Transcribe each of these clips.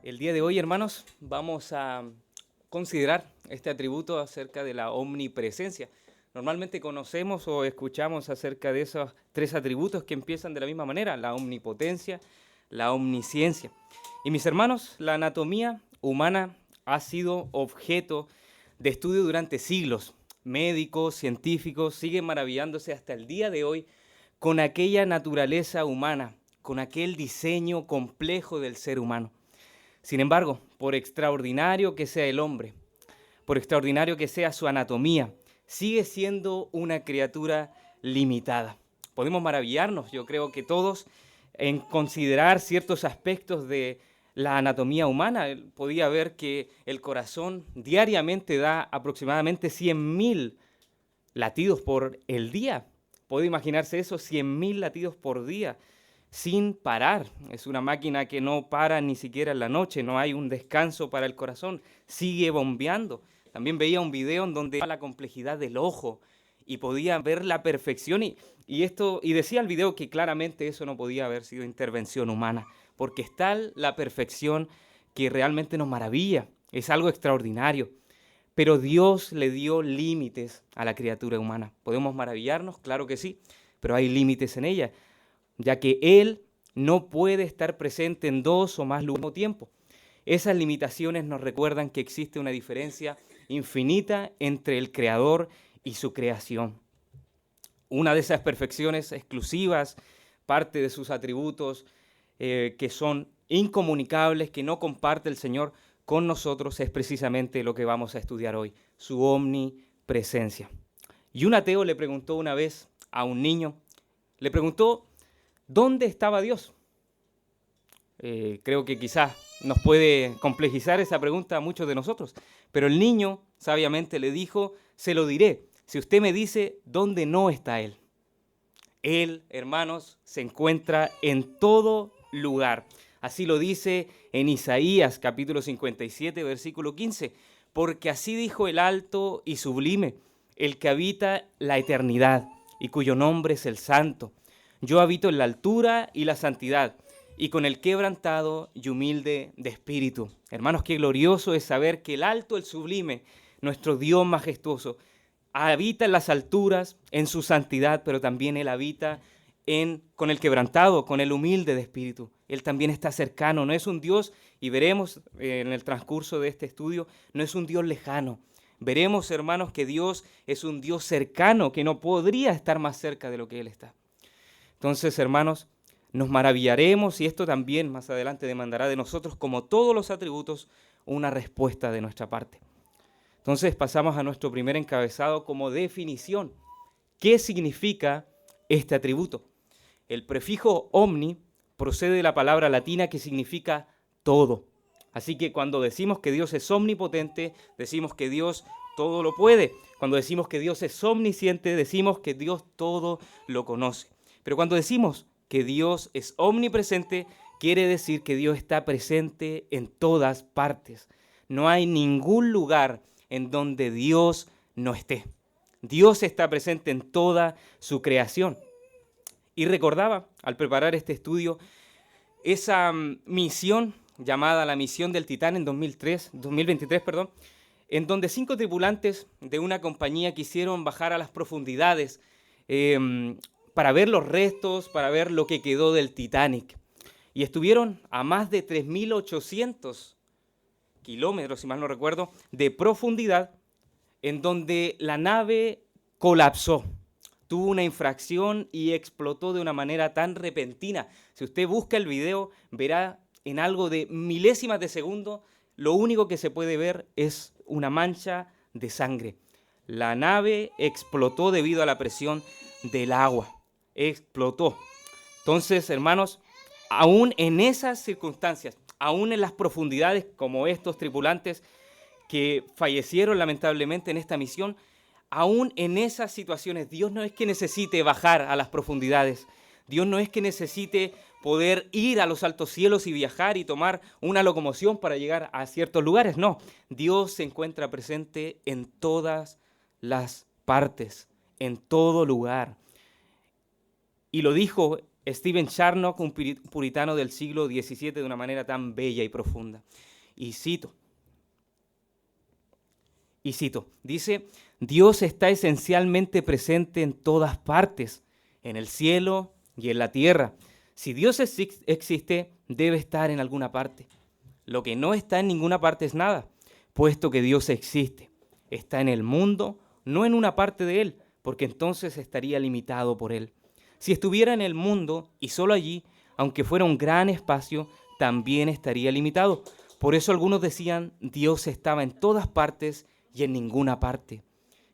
El día de hoy, hermanos, vamos a considerar este atributo acerca de la omnipresencia. Normalmente conocemos o escuchamos acerca de esos tres atributos que empiezan de la misma manera: la omnipotencia, la omnisciencia. Y mis hermanos, la anatomía humana ha sido objeto de estudio durante siglos. Médicos, científicos siguen maravillándose hasta el día de hoy con aquella naturaleza humana, con aquel diseño complejo del ser humano. Sin embargo, por extraordinario que sea el hombre, por extraordinario que sea su anatomía, sigue siendo una criatura limitada. Podemos maravillarnos, yo creo que todos, en considerar ciertos aspectos de la anatomía humana. Podía ver que el corazón diariamente da aproximadamente 100.000 latidos por el día. ¿Puede imaginarse eso? 100.000 latidos por día, sin parar. Es una máquina que no para ni siquiera en la noche, no hay un descanso para el corazón, sigue bombeando. También veía un video en donde la complejidad del ojo y podía ver la perfección y decía el video que claramente eso no podía haber sido intervención humana, porque es tal la perfección que realmente nos maravilla, es algo extraordinario. Pero Dios le dio límites a la criatura humana. ¿Podemos maravillarnos? Claro que sí, pero hay límites en ella, ya que Él no puede estar presente en dos o más lugares al mismo tiempo. Esas limitaciones nos recuerdan que existe una diferencia infinita entre el Creador y su creación. Una de esas perfecciones exclusivas, parte de sus atributos que son incomunicables, que no comparte el Señor con nosotros, es precisamente lo que vamos a estudiar hoy, su omnipresencia. Y un ateo le preguntó una vez a un niño, le preguntó, ¿dónde estaba Dios? Creo que quizás nos puede complejizar esa pregunta a muchos de nosotros, pero el niño sabiamente le dijo, se lo diré, si usted me dice dónde no está Él. Él, hermanos, se encuentra en todo lugar. Así lo dice en Isaías capítulo 57, versículo 15, porque así dijo el alto y sublime, el que habita la eternidad y cuyo nombre es el Santo. Yo habito en la altura y la santidad, y con el quebrantado y humilde de espíritu. Hermanos, qué glorioso es saber que el alto, el sublime, nuestro Dios majestuoso, habita en las alturas, en su santidad, pero también Él habita con el quebrantado, con el humilde de espíritu. Él también está cercano, no es un Dios, y veremos en el transcurso de este estudio, no es un Dios lejano. Veremos, hermanos, que Dios es un Dios cercano, que no podría estar más cerca de lo que Él está. Entonces, hermanos, nos maravillaremos y esto también más adelante demandará de nosotros, como todos los atributos, una respuesta de nuestra parte. Entonces pasamos a nuestro primer encabezado como definición. ¿Qué significa este atributo? El prefijo omni procede de la palabra latina que significa todo. Así que cuando decimos que Dios es omnipotente, decimos que Dios todo lo puede. Cuando decimos que Dios es omnisciente, decimos que Dios todo lo conoce. Pero cuando decimos que Dios es omnipresente, quiere decir que Dios está presente en todas partes. No hay ningún lugar en donde Dios no esté. Dios está presente en toda su creación. Y recordaba, al preparar este estudio, esa misión llamada la misión del Titán en 2023, en donde 5 tripulantes de una compañía quisieron bajar a las profundidades para ver los restos, para ver lo que quedó del Titanic. Y estuvieron a más de 3.800 kilómetros, si mal no recuerdo, de profundidad, en donde la nave colapsó. Tuvo una infracción y explotó de una manera tan repentina. Si usted busca el video, verá en algo de milésimas de segundo, lo único que se puede ver es una mancha de sangre. La nave explotó debido a la presión del agua. Explotó. Entonces, hermanos, aún en esas circunstancias, aún en las profundidades como estos tripulantes que fallecieron lamentablemente en esta misión, aún en esas situaciones, Dios no es que necesite bajar a las profundidades. Dios no es que necesite poder ir a los altos cielos y viajar y tomar una locomoción para llegar a ciertos lugares. No, Dios se encuentra presente en todas las partes, en todo lugar. Y lo dijo Stephen Charnock, un puritano del siglo XVII, de una manera tan bella y profunda. Y cito, dice, Dios está esencialmente presente en todas partes, en el cielo y en la tierra. Si Dios existe, debe estar en alguna parte. Lo que no está en ninguna parte es nada, puesto que Dios existe. Está en el mundo, no en una parte de él, porque entonces estaría limitado por él. Si estuviera en el mundo y solo allí, aunque fuera un gran espacio, también estaría limitado. Por eso algunos decían, Dios estaba en todas partes y en ninguna parte.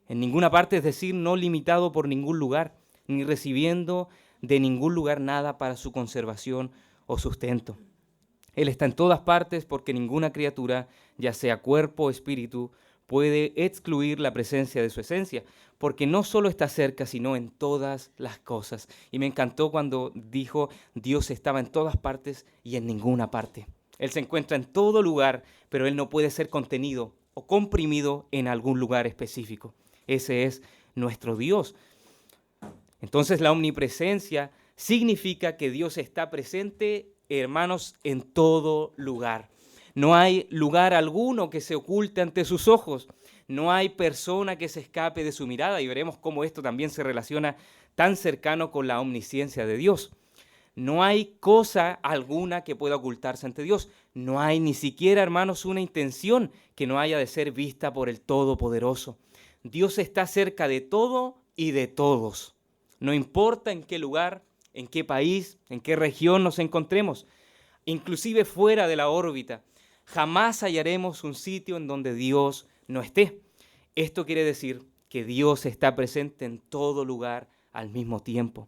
En ninguna parte, es decir, no limitado por ningún lugar, ni recibiendo de ningún lugar nada para su conservación o sustento. Él está en todas partes porque ninguna criatura, ya sea cuerpo o espíritu, puede excluir la presencia de su esencia, porque no solo está cerca, sino en todas las cosas. Y me encantó cuando dijo, Dios estaba en todas partes y en ninguna parte. Él se encuentra en todo lugar, pero Él no puede ser contenido o comprimido en algún lugar específico. Ese es nuestro Dios. Entonces la omnipresencia significa que Dios está presente, hermanos, en todo lugar. No hay lugar alguno que se oculte ante sus ojos. No hay persona que se escape de su mirada, y veremos cómo esto también se relaciona tan cercano con la omnisciencia de Dios. No hay cosa alguna que pueda ocultarse ante Dios. No hay ni siquiera, hermanos, una intención que no haya de ser vista por el Todopoderoso. Dios está cerca de todo y de todos. No importa en qué lugar, en qué país, en qué región nos encontremos, inclusive fuera de la órbita. Jamás hallaremos un sitio en donde Dios no esté. Esto quiere decir que Dios está presente en todo lugar al mismo tiempo.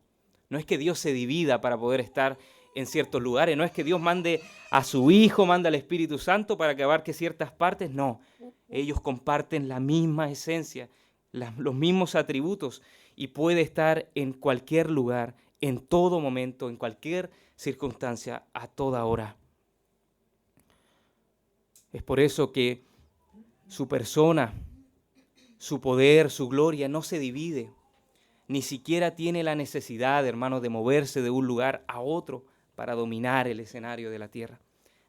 No es que Dios se divida para poder estar en ciertos lugares, no es que Dios mande a su Hijo, manda al Espíritu Santo para que abarque ciertas partes, no. Ellos comparten la misma esencia, los mismos atributos y puede estar en cualquier lugar, en todo momento, en cualquier circunstancia, a toda hora. Es por eso que su persona, su poder, su gloria no se divide. Ni siquiera tiene la necesidad, hermanos, de moverse de un lugar a otro para dominar el escenario de la tierra.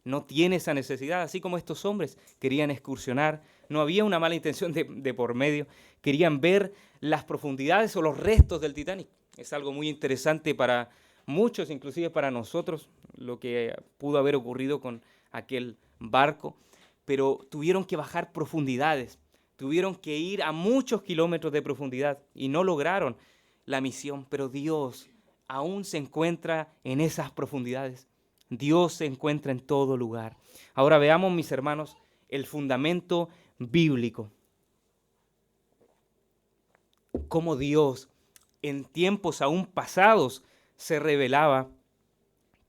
No tiene esa necesidad, así como estos hombres querían excursionar. No había una mala intención de por medio. Querían ver las profundidades o los restos del Titanic. Es algo muy interesante para muchos, inclusive para nosotros, lo que pudo haber ocurrido con aquel barco. Pero tuvieron que bajar profundidades, tuvieron que ir a muchos kilómetros de profundidad y no lograron la misión, pero Dios aún se encuentra en esas profundidades. Dios se encuentra en todo lugar. Ahora veamos, mis hermanos, el fundamento bíblico. Cómo Dios en tiempos aún pasados se revelaba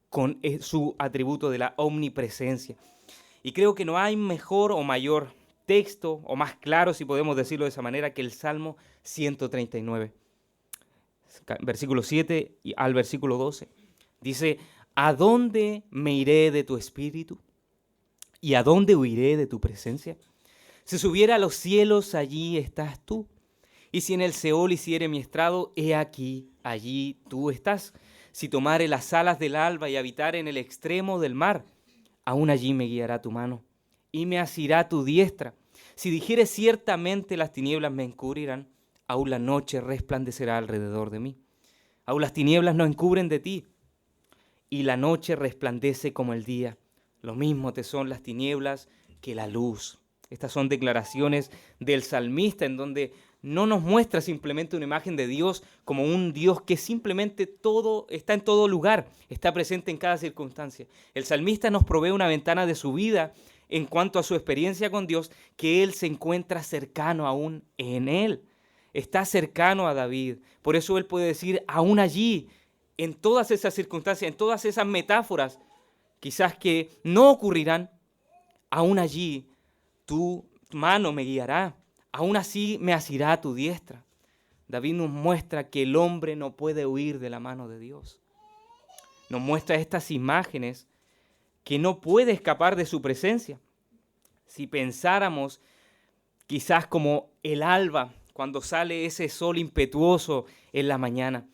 con su atributo de la omnipresencia. Y creo que no hay mejor o mayor texto, o más claro, si podemos decirlo de esa manera, que el Salmo 139. Versículo 7 al versículo 12. Dice, ¿a dónde me iré de tu espíritu? ¿Y a dónde huiré de tu presencia? Si subiera a los cielos, allí estás tú. Y si en el Seol hiciere mi estrado, he aquí, allí tú estás. Si tomare las alas del alba y habitare en el extremo del mar, aún allí me guiará tu mano y me asirá tu diestra. Si dijere ciertamente las tinieblas me encubrirán, aún la noche resplandecerá alrededor de mí. Aún las tinieblas no encubren de ti, y la noche resplandece como el día. Lo mismo te son las tinieblas que la luz. Estas son declaraciones del salmista en donde no nos muestra simplemente una imagen de Dios como un Dios que simplemente está en todo lugar, está presente en cada circunstancia. El salmista nos provee una ventana de su vida en cuanto a su experiencia con Dios, que Él se encuentra cercano aún en Él. Está cercano a David. Por eso Él puede decir, aún allí, en todas esas circunstancias, en todas esas metáforas, quizás que no ocurrirán, aún allí tu mano me guiará. Aún así me asirá tu diestra. David nos muestra que el hombre no puede huir de la mano de Dios. Nos muestra estas imágenes que no puede escapar de su presencia. Si pensáramos quizás como el alba, cuando sale ese sol impetuoso en la mañana,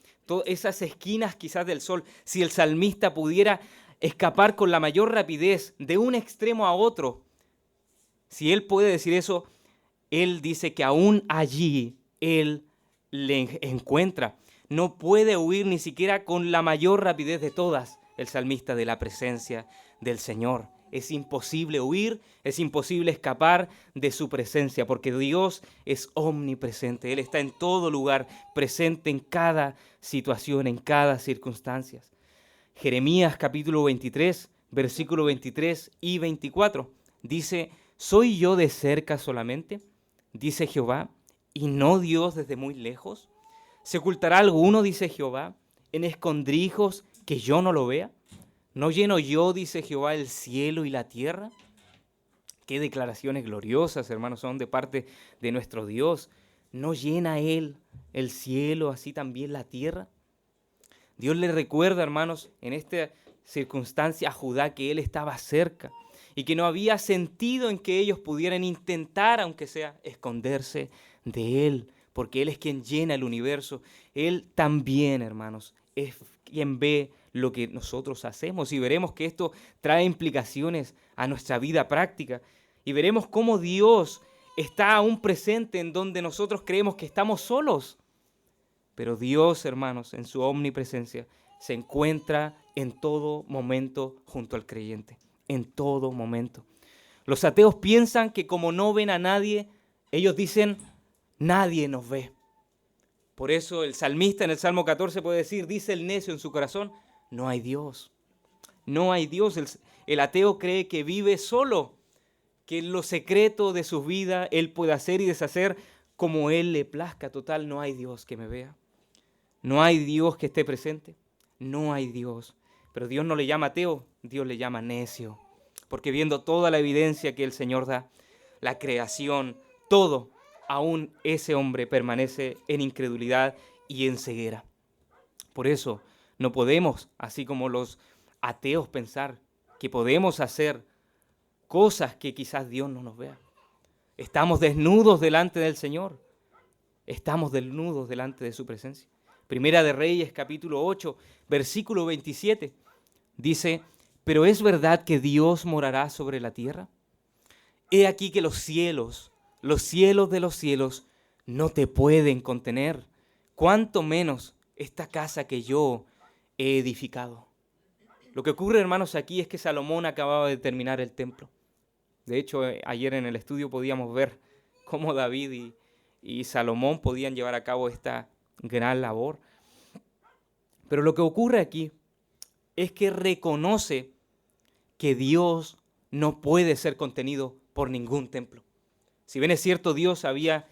esas esquinas quizás del sol, si el salmista pudiera escapar con la mayor rapidez de un extremo a otro, si él puede decir eso, él dice que aún allí él le encuentra. No puede huir ni siquiera con la mayor rapidez de todas el salmista de la presencia del Señor. Es imposible huir, es imposible escapar de su presencia, porque Dios es omnipresente. Él está en todo lugar, presente en cada situación, en cada circunstancia. Jeremías capítulo 23, versículo 23 y 24, dice: ¿soy yo de cerca solamente? Dice Jehová, y no Dios desde muy lejos. ¿Se ocultará alguno, dice Jehová, en escondrijos que yo no lo vea? ¿No lleno yo, dice Jehová, el cielo y la tierra? Qué declaraciones gloriosas, hermanos, son de parte de nuestro Dios. ¿No llena Él el cielo, así también la tierra? Dios le recuerda, hermanos, en esta circunstancia a Judá que Él estaba cerca y que no había sentido en que ellos pudieran intentar, aunque sea, esconderse de Él, porque Él es quien llena el universo. Él también, hermanos, es quien ve lo que nosotros hacemos, y veremos que esto trae implicaciones a nuestra vida práctica, y veremos cómo Dios está aún presente en donde nosotros creemos que estamos solos. Pero Dios, hermanos, en su omnipresencia, se encuentra en todo momento junto al creyente, en todo momento. Los ateos piensan que como no ven a nadie, ellos dicen, nadie nos ve. Por eso el salmista en el Salmo 14 puede decir, dice el necio en su corazón, no hay Dios. No hay Dios. El ateo cree que vive solo, que en lo secreto de su vida él puede hacer y deshacer como él le plazca. Total, no hay Dios que me vea. No hay Dios que esté presente. No hay Dios. Pero Dios no le llama ateo, Dios le llama necio. Porque viendo toda la evidencia que el Señor da, la creación, todo, aún ese hombre permanece en incredulidad y en ceguera. Por eso no podemos, así como los ateos, pensar que podemos hacer cosas que quizás Dios no nos vea. Estamos desnudos delante del Señor. Estamos desnudos delante de su presencia. Primera de Reyes, capítulo 8, versículo 27, dice, ¿pero es verdad que Dios morará sobre la tierra? He aquí que los cielos de los cielos, no te pueden contener, cuanto menos esta casa que yo he edificado. Lo que ocurre, hermanos, aquí es que Salomón acababa de terminar el templo. De hecho, ayer en el estudio podíamos ver cómo David y Salomón podían llevar a cabo esta gran labor. Pero lo que ocurre aquí es que reconoce que Dios no puede ser contenido por ningún templo. Si bien es cierto, Dios había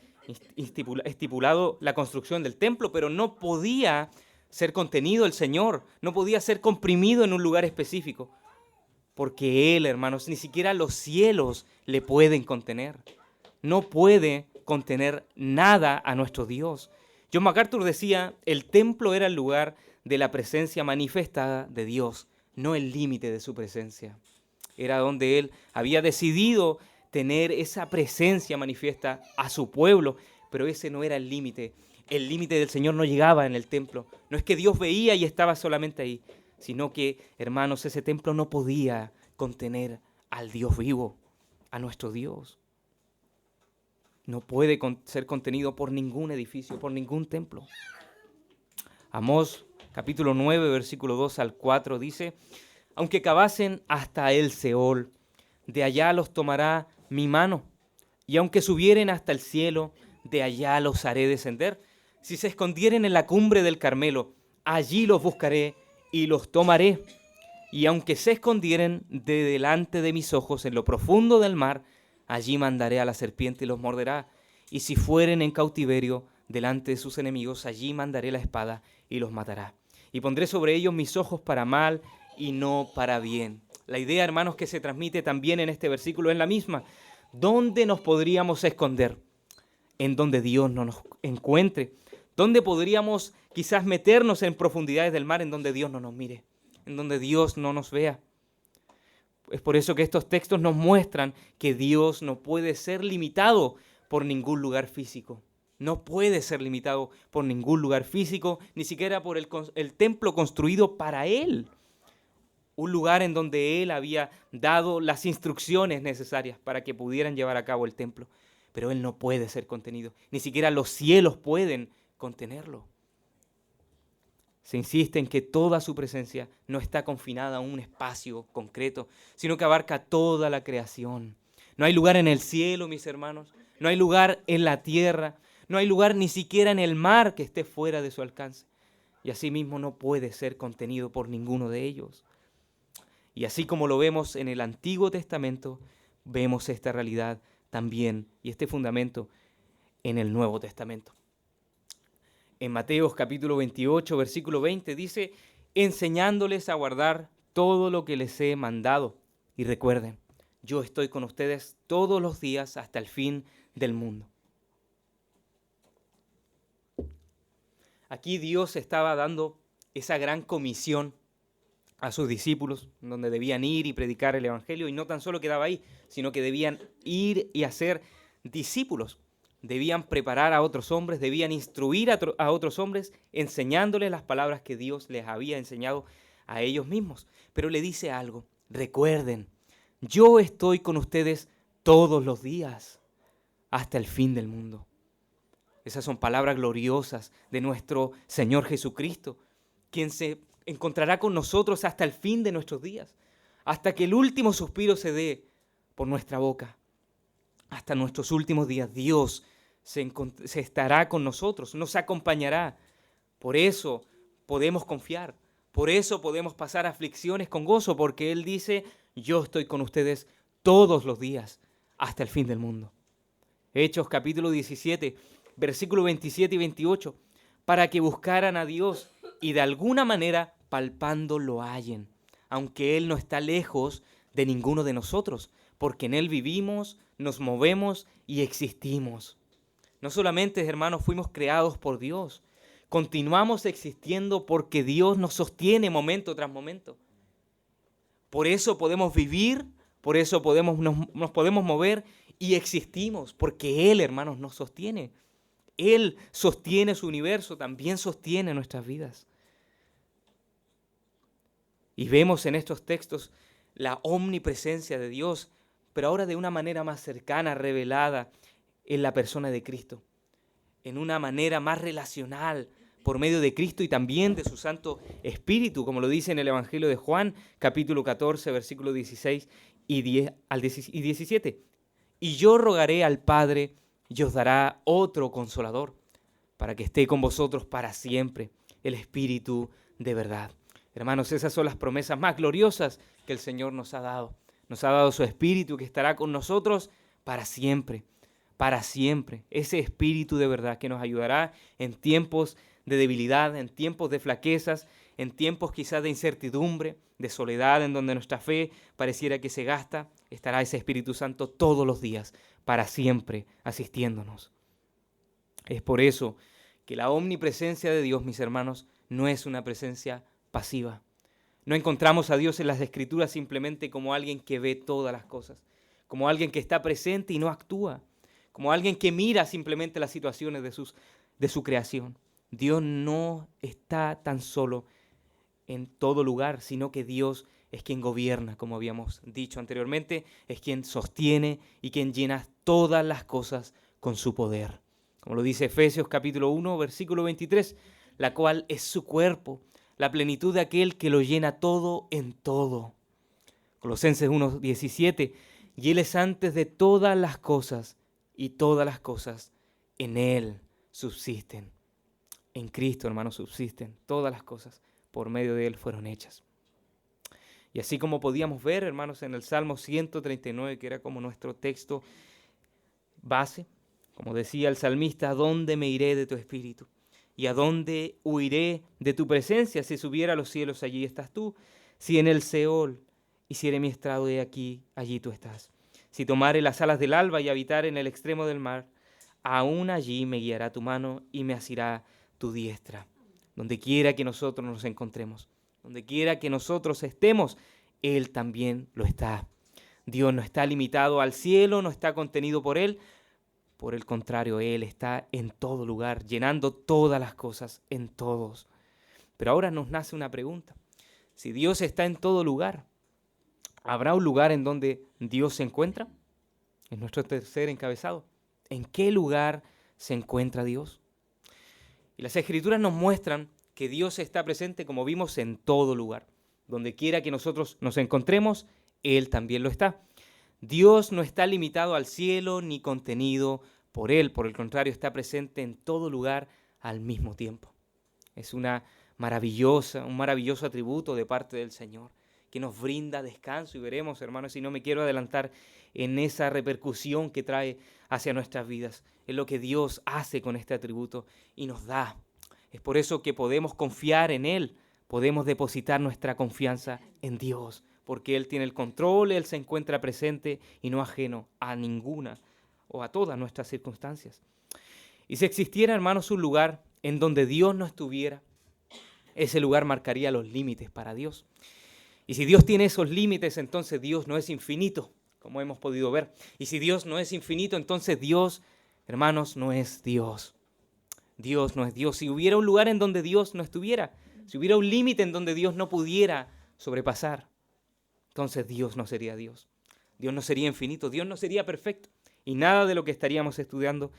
estipulado la construcción del templo, pero no podía ser contenido el Señor, no podía ser comprimido en un lugar específico, porque Él, hermanos, ni siquiera los cielos le pueden contener. No puede contener nada a nuestro Dios. John MacArthur decía, el templo era el lugar de la presencia manifestada de Dios, no el límite de su presencia. Era donde Él había decidido tener esa presencia manifiesta a su pueblo, pero ese no era el límite. El límite del Señor no llegaba en el templo. No es que Dios veía y estaba solamente ahí, sino que, hermanos, ese templo no podía contener al Dios vivo, a nuestro Dios. No puede ser contenido por ningún edificio, por ningún templo. Amós, capítulo 9, versículo 2 al 4, dice, aunque cavasen hasta el Seol, de allá los tomará mi mano, y aunque subieren hasta el cielo, de allá los haré descender. Si se escondieren en la cumbre del Carmelo, allí los buscaré y los tomaré. Y aunque se escondieren de delante de mis ojos en lo profundo del mar, allí mandaré a la serpiente y los morderá. Y si fueren en cautiverio delante de sus enemigos, allí mandaré la espada y los matará. Y pondré sobre ellos mis ojos para mal y no para bien. La idea, hermanos, que se transmite también en este versículo es la misma. ¿Dónde nos podríamos esconder? En donde Dios no nos encuentre. ¿Dónde podríamos quizás meternos en profundidades del mar en donde Dios no nos mire? En donde Dios no nos vea. Es por eso que estos textos nos muestran que Dios no puede ser limitado por ningún lugar físico. No puede ser limitado por ningún lugar físico, ni siquiera por el templo construido para Él. Un lugar en donde Él había dado las instrucciones necesarias para que pudieran llevar a cabo el templo. Pero Él no puede ser contenido. Ni siquiera los cielos pueden contenerlo. Se insiste en que toda su presencia no está confinada a un espacio concreto, sino que abarca toda la creación. No hay lugar en el cielo, mis hermanos. No hay lugar en la tierra. No hay lugar ni siquiera en el mar que esté fuera de su alcance. Y asimismo no puede ser contenido por ninguno de ellos. Y así como lo vemos en el Antiguo Testamento, vemos esta realidad también y este fundamento en el Nuevo Testamento. En Mateo capítulo 28, versículo 20 dice, enseñándoles a guardar todo lo que les he mandado. Y recuerden, yo estoy con ustedes todos los días hasta el fin del mundo. Aquí Dios estaba dando esa gran comisión a sus discípulos, donde debían ir y predicar el Evangelio, y no tan solo quedaba ahí, sino que debían ir y hacer discípulos. Debían preparar a otros hombres, debían instruir a otros hombres, enseñándoles las palabras que Dios les había enseñado a ellos mismos. Pero le dice algo, recuerden, yo estoy con ustedes todos los días, hasta el fin del mundo. Esas son palabras gloriosas de nuestro Señor Jesucristo, quien se encontrará con nosotros hasta el fin de nuestros días, hasta que el último suspiro se dé por nuestra boca. Hasta nuestros últimos días Dios se estará con nosotros, nos acompañará. Por eso podemos confiar, por eso podemos pasar aflicciones con gozo, porque Él dice, yo estoy con ustedes todos los días hasta el fin del mundo. Hechos capítulo 17, versículo 27 y 28, para que buscaran a Dios y de alguna manera palpando lo hallen, aunque Él no está lejos de ninguno de nosotros, porque en Él vivimos, nos movemos y existimos. No solamente, hermanos, fuimos creados por Dios, continuamos existiendo porque Dios nos sostiene momento tras momento. Por eso podemos vivir, por eso nos podemos mover y existimos, porque Él, hermanos, nos sostiene. Él sostiene su universo, también sostiene nuestras vidas. Y vemos en estos textos la omnipresencia de Dios, pero ahora de una manera más cercana, revelada en la persona de Cristo, en una manera más relacional por medio de Cristo y también de su Santo Espíritu, como lo dice en el Evangelio de Juan, capítulo 14, versículos 16 y 17. Y yo rogaré al Padre y os dará otro consolador, para que esté con vosotros para siempre, el Espíritu de verdad. Hermanos, esas son las promesas más gloriosas que el Señor nos ha dado. Nos ha dado su Espíritu que estará con nosotros para siempre, para siempre. Ese Espíritu de verdad que nos ayudará en tiempos de debilidad, en tiempos de flaquezas, en tiempos quizás de incertidumbre, de soledad, en donde nuestra fe pareciera que se gasta. Estará ese Espíritu Santo todos los días, para siempre, asistiéndonos. Es por eso que la omnipresencia de Dios, mis hermanos, no es una presencia pasiva. No encontramos a Dios en las Escrituras simplemente como alguien que ve todas las cosas, como alguien que está presente y no actúa, como alguien que mira simplemente las situaciones de su creación. Dios no está tan solo en todo lugar, sino que Dios es quien gobierna, como habíamos dicho anteriormente, es quien sostiene y quien llena todas las cosas con su poder. Como lo dice Efesios capítulo 1, versículo 23, la cual es su cuerpo, la plenitud de aquel que lo llena todo en todo. Colosenses 1, 17, y Él es antes de todas las cosas, y todas las cosas en Él subsisten. En Cristo, hermanos, subsisten todas las cosas, por medio de Él fueron hechas. Y así como podíamos ver, hermanos, en el Salmo 139, que era como nuestro texto base, como decía el salmista, ¿a dónde me iré de tu espíritu? ¿Y a dónde huiré de tu presencia? Si subiera a los cielos, allí estás tú. Si en el Seol hiciere mi estrado, he aquí, allí tú estás. Si tomare las alas del alba y habitar en el extremo del mar, aún allí me guiará tu mano y me asirá tu diestra. Donde quiera que nosotros nos encontremos, donde quiera que nosotros estemos, Él también lo está. Dios no está limitado al cielo, no está contenido por Él, Por el contrario, Él está en todo lugar, llenando todas las cosas en todos. Pero ahora nos nace una pregunta. Si Dios está en todo lugar, ¿habrá un lugar en donde Dios se encuentra? Es nuestro tercer encabezado. ¿En qué lugar se encuentra Dios? Y las Escrituras nos muestran que Dios está presente, como vimos, en todo lugar. Donde quiera que nosotros nos encontremos, Él también lo está. Dios no está limitado al cielo ni contenido por Él. Por el contrario, está presente en todo lugar al mismo tiempo. Es un maravilloso atributo de parte del Señor, que nos brinda descanso. Y veremos, hermanos, si no me quiero adelantar en esa repercusión que trae hacia nuestras vidas. Es lo que Dios hace con este atributo y nos da. Es por eso que podemos confiar en Él, podemos depositar nuestra confianza en Dios, porque Él tiene el control, Él se encuentra presente y no ajeno a ninguna o a todas nuestras circunstancias. Y si existiera, hermanos, un lugar en donde Dios no estuviera, ese lugar marcaría los límites para Dios. Y si Dios tiene esos límites, entonces Dios no es infinito, como hemos podido ver. Y si Dios no es infinito, entonces Dios, hermanos, no es Dios. Dios no es Dios. Si hubiera un lugar en donde Dios no estuviera, si hubiera un límite en donde Dios no pudiera sobrepasar, entonces Dios no sería Dios. Dios no sería infinito, Dios no sería perfecto. Y nada de lo que estaríamos estudiando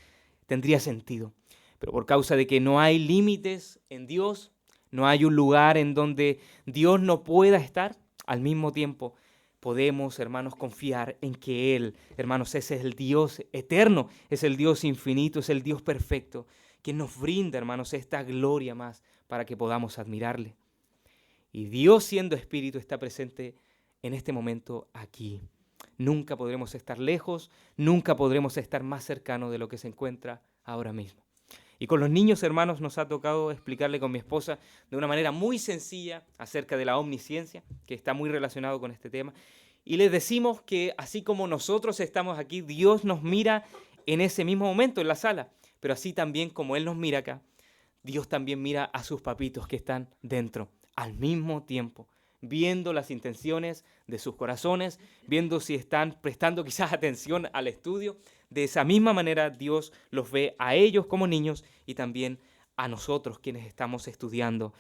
tendría sentido. Pero por causa de que no hay límites en Dios, no hay un lugar en donde Dios no pueda estar, al mismo tiempo podemos, hermanos, confiar en que Él, hermanos, ese es el Dios eterno, es el Dios infinito, es el Dios perfecto, que nos brinda, hermanos, esta gloria más para que podamos admirarle. Y Dios, siendo Espíritu, está presente en este momento aquí. Nunca podremos estar lejos, nunca podremos estar más cercanos de lo que se encuentra ahora mismo. Y con los niños, hermanos, nos ha tocado explicarle con mi esposa de una manera muy sencilla acerca de la omnisciencia, que está muy relacionado con este tema. Y les decimos que así como nosotros estamos aquí, Dios nos mira en ese mismo momento en la sala. Pero así también como Él nos mira acá, Dios también mira a sus papitos que están dentro al mismo tiempo, viendo las intenciones de sus corazones, viendo si están prestando quizás atención al estudio. De esa misma manera Dios los ve a ellos como niños y también a nosotros quienes estamos estudiando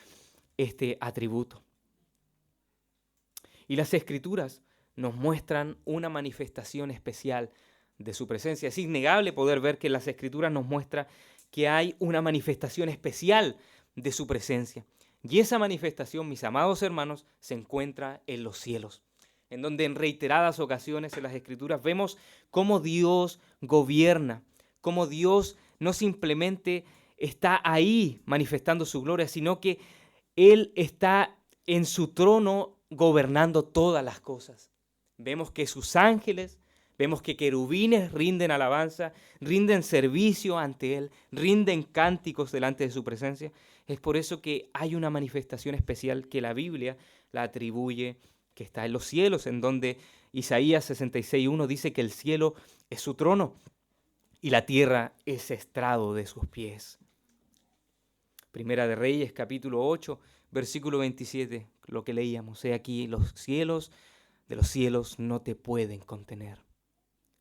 este atributo. Y las Escrituras nos muestran una manifestación especial de su presencia. Es innegable poder ver que las Escrituras nos muestran que hay una manifestación especial de su presencia. Y esa manifestación, mis amados hermanos, se encuentra en los cielos, en donde en reiteradas ocasiones en las Escrituras vemos cómo Dios gobierna, cómo Dios no simplemente está ahí manifestando su gloria, sino que Él está en su trono gobernando todas las cosas. Vemos que sus ángeles, vemos que querubines rinden alabanza, rinden servicio ante Él, rinden cánticos delante de su presencia. Es por eso que hay una manifestación especial que la Biblia la atribuye, que está en los cielos, en donde Isaías 66:1 dice que el cielo es su trono y la tierra es estrado de sus pies. Primera de Reyes, capítulo 8, versículo 27, lo que leíamos. He aquí, los cielos de los cielos no te pueden contener.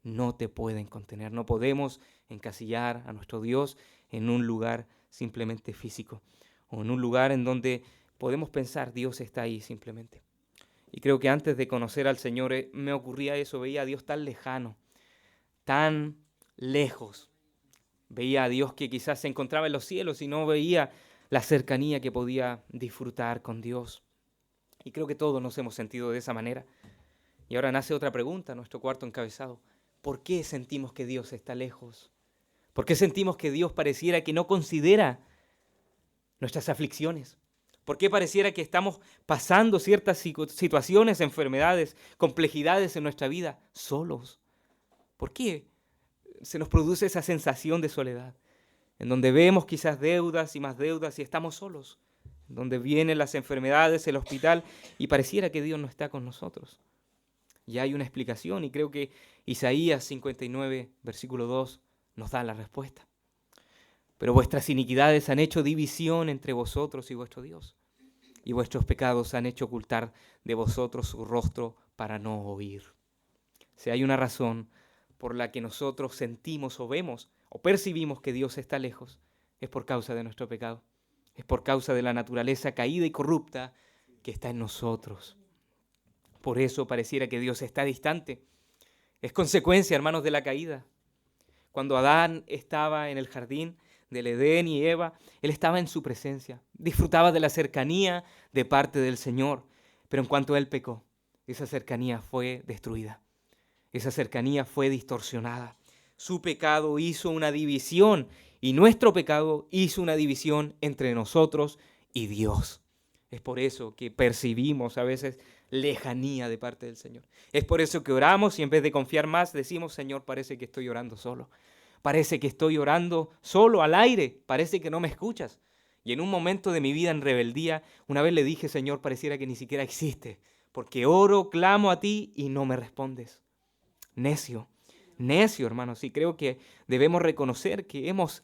No te pueden contener. No podemos encasillar a nuestro Dios en un lugar simplemente físico o en un lugar en donde podemos pensar Dios está ahí simplemente. Y creo que antes de conocer al Señor me ocurría eso, veía a Dios tan lejano, tan lejos. Veía a Dios que quizás se encontraba en los cielos y no veía la cercanía que podía disfrutar con Dios. Y creo que todos nos hemos sentido de esa manera. Y ahora nace otra pregunta, nuestro cuarto encabezado. ¿Por qué sentimos que Dios está lejos? ¿Por qué sentimos que Dios pareciera que no considera nuestras aflicciones? ¿Por qué pareciera que estamos pasando ciertas situaciones, enfermedades, complejidades en nuestra vida solos? ¿Por qué se nos produce esa sensación de soledad? En donde vemos quizás deudas y más deudas y estamos solos. En donde vienen las enfermedades, el hospital y pareciera que Dios no está con nosotros. Y hay una explicación y creo que Isaías 59, versículo 2 nos da la respuesta. Pero vuestras iniquidades han hecho división entre vosotros y vuestro Dios, y vuestros pecados han hecho ocultar de vosotros su rostro para no oír. Si hay una razón por la que nosotros sentimos o vemos o percibimos que Dios está lejos es por causa de nuestro pecado. Es por causa de la naturaleza caída y corrupta que está en nosotros. Por eso pareciera que Dios está distante. Es consecuencia, hermanos, de la caída. Cuando Adán estaba en el jardín del Edén y Eva, él estaba en su presencia. Disfrutaba de la cercanía de parte del Señor. Pero en cuanto él pecó, esa cercanía fue destruida. Esa cercanía fue distorsionada. Su pecado hizo una división y nuestro pecado hizo una división entre nosotros y Dios. Es por eso que percibimos a veces lejanía de parte del Señor. Es por eso que oramos y en vez de confiar más decimos, Señor, parece que estoy orando solo. Parece que estoy orando solo al aire. Parece que no me escuchas. Y en un momento de mi vida en rebeldía, una vez le dije, Señor, pareciera que ni siquiera existe. Porque oro, clamo a ti y no me respondes. Necio, hermanos. Y creo que debemos reconocer que hemos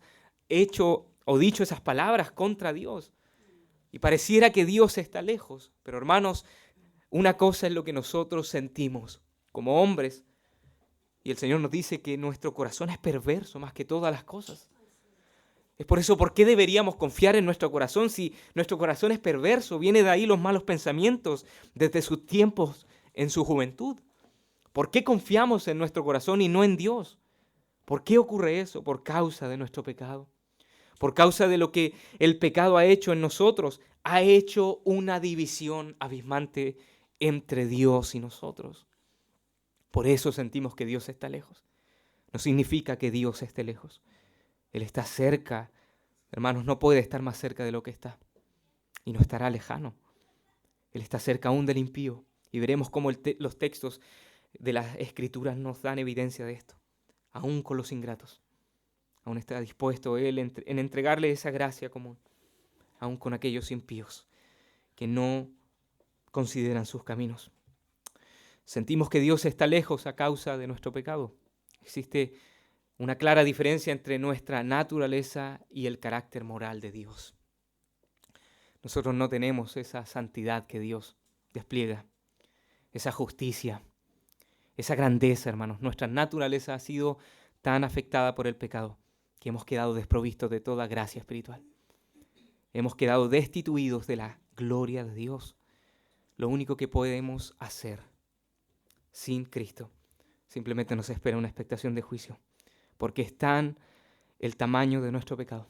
hecho o dicho esas palabras contra Dios. Y pareciera que Dios está lejos. Pero hermanos, una cosa es lo que nosotros sentimos como hombres. Y el Señor nos dice que nuestro corazón es perverso más que todas las cosas. Es por eso, ¿por qué deberíamos confiar en nuestro corazón si nuestro corazón es perverso? Viene de ahí los malos pensamientos desde sus tiempos en su juventud. ¿Por qué confiamos en nuestro corazón y no en Dios? ¿Por qué ocurre eso? Por causa de nuestro pecado. Por causa de lo que el pecado ha hecho en nosotros. Ha hecho una división abismante entre Dios y nosotros. Por eso sentimos que Dios está lejos. No significa que Dios esté lejos. Él está cerca. Hermanos, no puede estar más cerca de lo que está. Y no estará lejano. Él está cerca aún del impío. Y veremos cómo los textos de las Escrituras nos dan evidencia de esto. Aún con los ingratos. Aún está dispuesto Él en entregarle esa gracia común. Aún con aquellos impíos que no consideran sus caminos. Sentimos que Dios está lejos a causa de nuestro pecado. Existe una clara diferencia entre nuestra naturaleza y el carácter moral de Dios. Nosotros no tenemos esa santidad que Dios despliega, esa justicia, esa grandeza, hermanos. Nuestra naturaleza ha sido tan afectada por el pecado que hemos quedado desprovistos de toda gracia espiritual. Hemos quedado destituidos de la gloria de Dios. Lo único que podemos hacer sin Cristo simplemente nos espera una expectación de juicio, porque es tan el tamaño de nuestro pecado,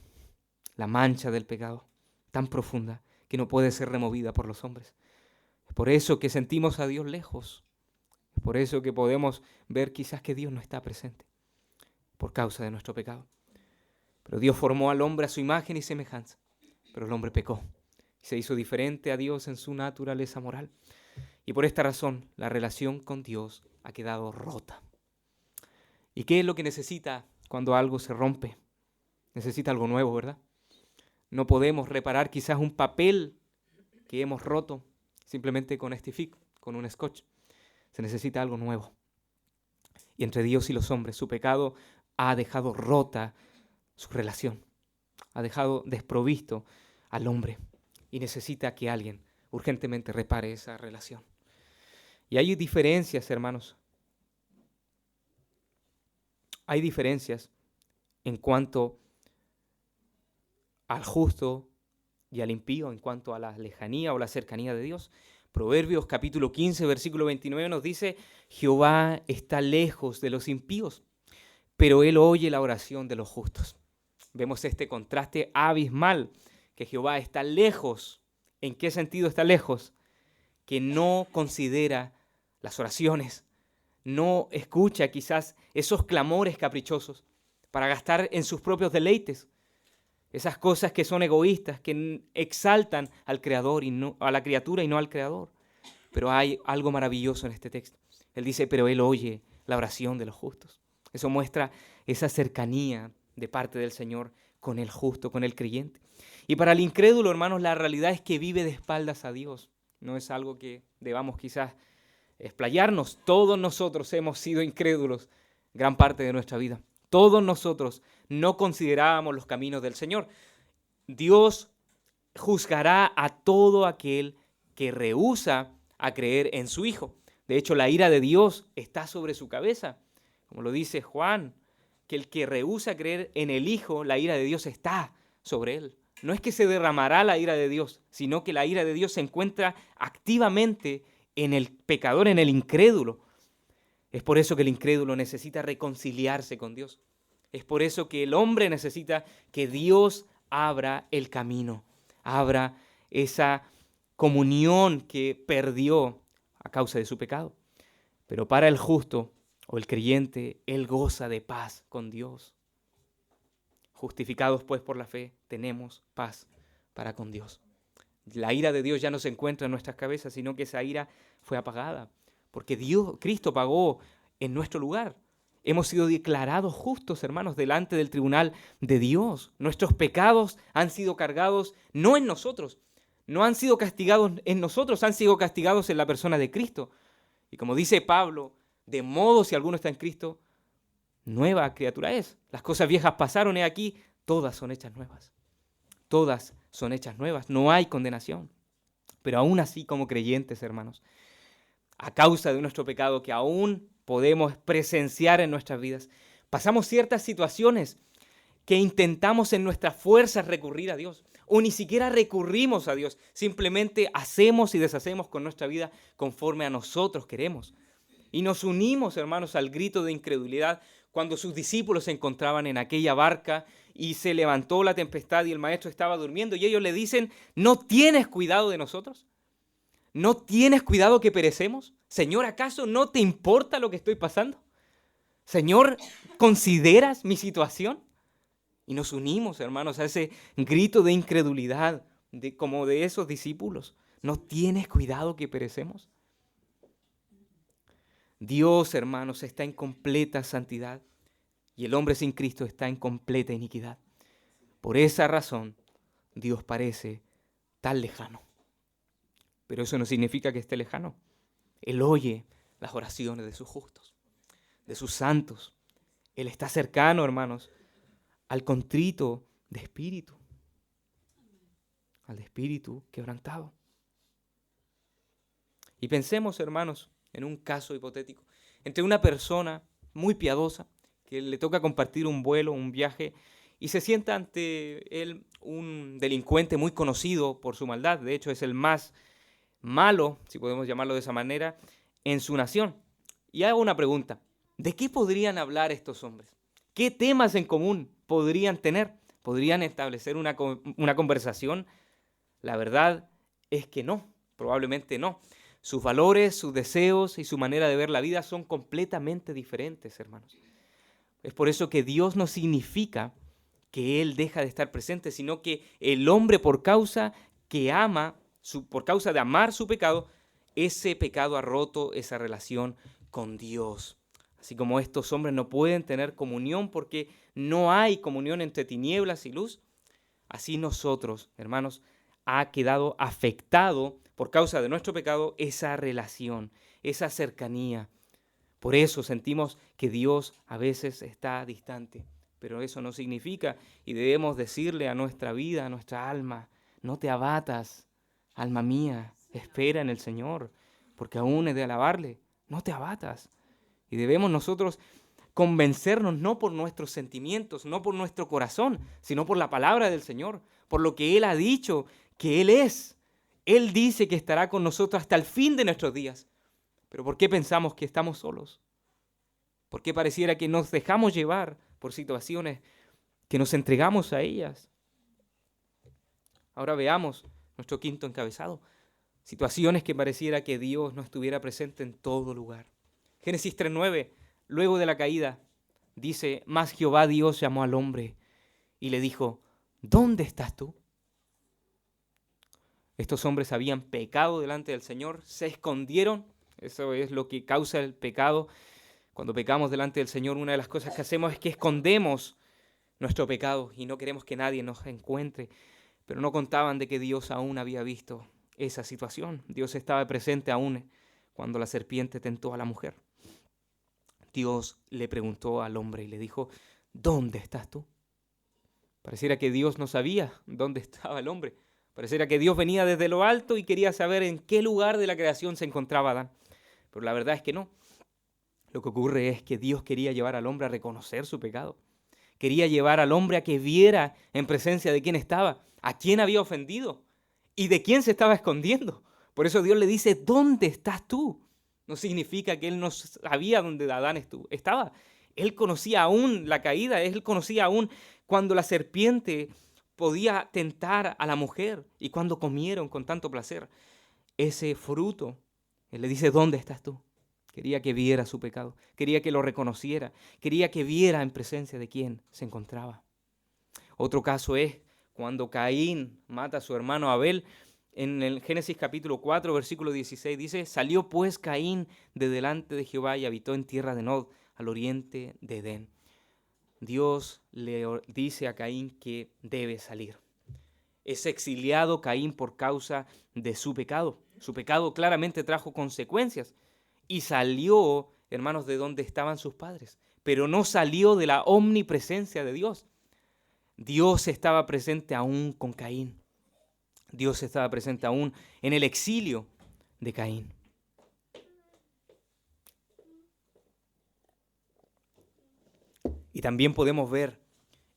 la mancha del pecado, tan profunda que no puede ser removida por los hombres. Es por eso que sentimos a Dios lejos. Es por eso que podemos ver quizás que Dios no está presente, por causa de nuestro pecado. Pero Dios formó al hombre a su imagen y semejanza, pero el hombre pecó y se hizo diferente a Dios en su naturaleza moral. Y por esta razón la relación con Dios ha quedado rota. ¿Y qué es lo que necesita cuando algo se rompe? Necesita algo nuevo, ¿verdad? No podemos reparar quizás un papel que hemos roto simplemente con Estific, con un scotch. Se necesita algo nuevo. Y entre Dios y los hombres, su pecado ha dejado rota su relación. Ha dejado desprovisto al hombre. Y necesita que alguien urgentemente repare esa relación. Y hay diferencias, hermanos. Hay diferencias en cuanto al justo y al impío, en cuanto a la lejanía o la cercanía de Dios. Proverbios capítulo 15, versículo 29 nos dice, Jehová está lejos de los impíos, pero Él oye la oración de los justos. Vemos este contraste abismal, que Jehová está lejos. ¿En qué sentido está lejos? Que no considera las oraciones, no escucha quizás esos clamores caprichosos para gastar en sus propios deleites, esas cosas que son egoístas, que exaltan al Creador y no a la criatura y no al Creador. Pero hay algo maravilloso en este texto. Él dice, pero Él oye la oración de los justos. Eso muestra esa cercanía de parte del Señor con el justo, con el creyente. Y para el incrédulo, hermanos, la realidad es que vive de espaldas a Dios. No es algo que debamos quizás explayarnos. Todos nosotros hemos sido incrédulos gran parte de nuestra vida. Todos nosotros no considerábamos los caminos del Señor. Dios juzgará a todo aquel que rehúsa a creer en su Hijo. De hecho, la ira de Dios está sobre su cabeza. como lo dice Juan, que el que rehúsa creer en el Hijo, la ira de Dios está sobre él. No es que se derramará la ira de Dios, sino que la ira de Dios se encuentra activamente en el pecador, en el incrédulo. Es por eso que el incrédulo necesita reconciliarse con Dios. Es por eso que el hombre necesita que Dios abra el camino, abra esa comunión que perdió a causa de su pecado. Pero para el justo o el creyente, él goza de paz con Dios. Justificados pues por la fe, tenemos paz para con Dios. La ira de Dios ya no se encuentra en nuestras cabezas, sino que esa ira fue apagada, porque Cristo pagó en nuestro lugar. Hemos sido declarados justos, hermanos, delante del tribunal de Dios. Nuestros pecados han sido cargados no en nosotros, no han sido castigados en nosotros, han sido castigados en la persona de Cristo. Y como dice Pablo, de modo si alguno está en Cristo, nueva criatura es. Las cosas viejas pasaron, he aquí, todas son hechas nuevas. Todas son hechas nuevas, no hay condenación. Pero aún así, como creyentes, hermanos, a causa de nuestro pecado que aún podemos presenciar en nuestras vidas, pasamos ciertas situaciones que intentamos en nuestras fuerzas recurrir a Dios, o ni siquiera recurrimos a Dios, simplemente hacemos y deshacemos con nuestra vida conforme a nosotros queremos. Y nos unimos, hermanos, al grito de incredulidad cuando sus discípulos se encontraban en aquella barca y se levantó la tempestad y el maestro estaba durmiendo y ellos le dicen, ¿no tienes cuidado de nosotros? ¿No tienes cuidado que perecemos? Señor, ¿acaso no te importa lo que estoy pasando? Señor, ¿consideras mi situación? Y nos unimos, hermanos, a ese grito de incredulidad, como de esos discípulos. ¿No tienes cuidado que perecemos? Dios, hermanos, está en completa santidad y el hombre sin Cristo está en completa iniquidad. Por esa razón, Dios parece tan lejano. Pero eso no significa que esté lejano. Él oye las oraciones de sus justos, de sus santos. Él está cercano, hermanos, al contrito de espíritu, al de espíritu quebrantado. Y pensemos, hermanos, en un caso hipotético, entre una persona muy piadosa que le toca compartir un vuelo, un viaje, y se sienta ante él un delincuente muy conocido por su maldad. De hecho, es el más malo, si podemos llamarlo de esa manera, en su nación. Y hago una pregunta, ¿de qué podrían hablar estos hombres? ¿Qué temas en común podrían tener? ¿Podrían establecer una conversación? La verdad es que no, probablemente no. Sus valores, sus deseos y su manera de ver la vida son completamente diferentes, hermanos. Es por eso que Dios no significa que Él deja de estar presente, sino que el hombre por causa de amar su pecado, ese pecado ha roto esa relación con Dios. Así como estos hombres no pueden tener comunión porque no hay comunión entre tinieblas y luz, así nosotros, hermanos, ha quedado afectado por causa de nuestro pecado esa relación, esa cercanía. Por eso sentimos que Dios a veces está distante, pero eso no significa, y debemos decirle a nuestra vida, a nuestra alma, no te abatas, alma mía, espera en el Señor, porque aún he de alabarle, no te abatas. Y debemos nosotros convencernos no por nuestros sentimientos, no por nuestro corazón, sino por la palabra del Señor, por lo que Él ha dicho que Él es. Él dice que estará con nosotros hasta el fin de nuestros días. Pero ¿por qué pensamos que estamos solos? ¿Por qué pareciera que nos dejamos llevar por situaciones, que nos entregamos a ellas? Ahora veamos nuestro quinto encabezado. Situaciones que pareciera que Dios no estuviera presente en todo lugar. Génesis 3:9, luego de la caída, dice, mas Jehová Dios llamó al hombre y le dijo, ¿dónde estás tú? Estos hombres habían pecado delante del Señor, se escondieron. Eso es lo que causa el pecado. Cuando pecamos delante del Señor, una de las cosas que hacemos es que escondemos nuestro pecado y no queremos que nadie nos encuentre. Pero no contaban de que Dios aún había visto esa situación. Dios estaba presente aún cuando la serpiente tentó a la mujer. Dios le preguntó al hombre y le dijo, ¿dónde estás tú? Pareciera que Dios no sabía dónde estaba el hombre. Pareciera que Dios venía desde lo alto y quería saber en qué lugar de la creación se encontraba Adán. Pero la verdad es que no. Lo que ocurre es que Dios quería llevar al hombre a reconocer su pecado. Quería llevar al hombre a que viera en presencia de quién estaba, a quién había ofendido y de quién se estaba escondiendo. Por eso Dios le dice, ¿dónde estás tú? No significa que él no sabía dónde Adán estaba. Él conocía aún la caída, él conocía aún cuando la serpiente podía tentar a la mujer y cuando comieron con tanto placer ese fruto. Él le dice, ¿dónde estás tú? Quería que viera su pecado, quería que lo reconociera, quería que viera en presencia de quién se encontraba. Otro caso es cuando Caín mata a su hermano Abel. En el Génesis capítulo 4, versículo 16 dice, salió pues Caín de delante de Jehová y habitó en tierra de Nod, al oriente de Edén. Dios le dice a Caín que debe salir. Es exiliado Caín por causa de su pecado. Su pecado claramente trajo consecuencias. Y salió, hermanos, de donde estaban sus padres, pero no salió de la omnipresencia de Dios. Dios estaba presente aún con Caín. Dios estaba presente aún en el exilio de Caín. Y también podemos ver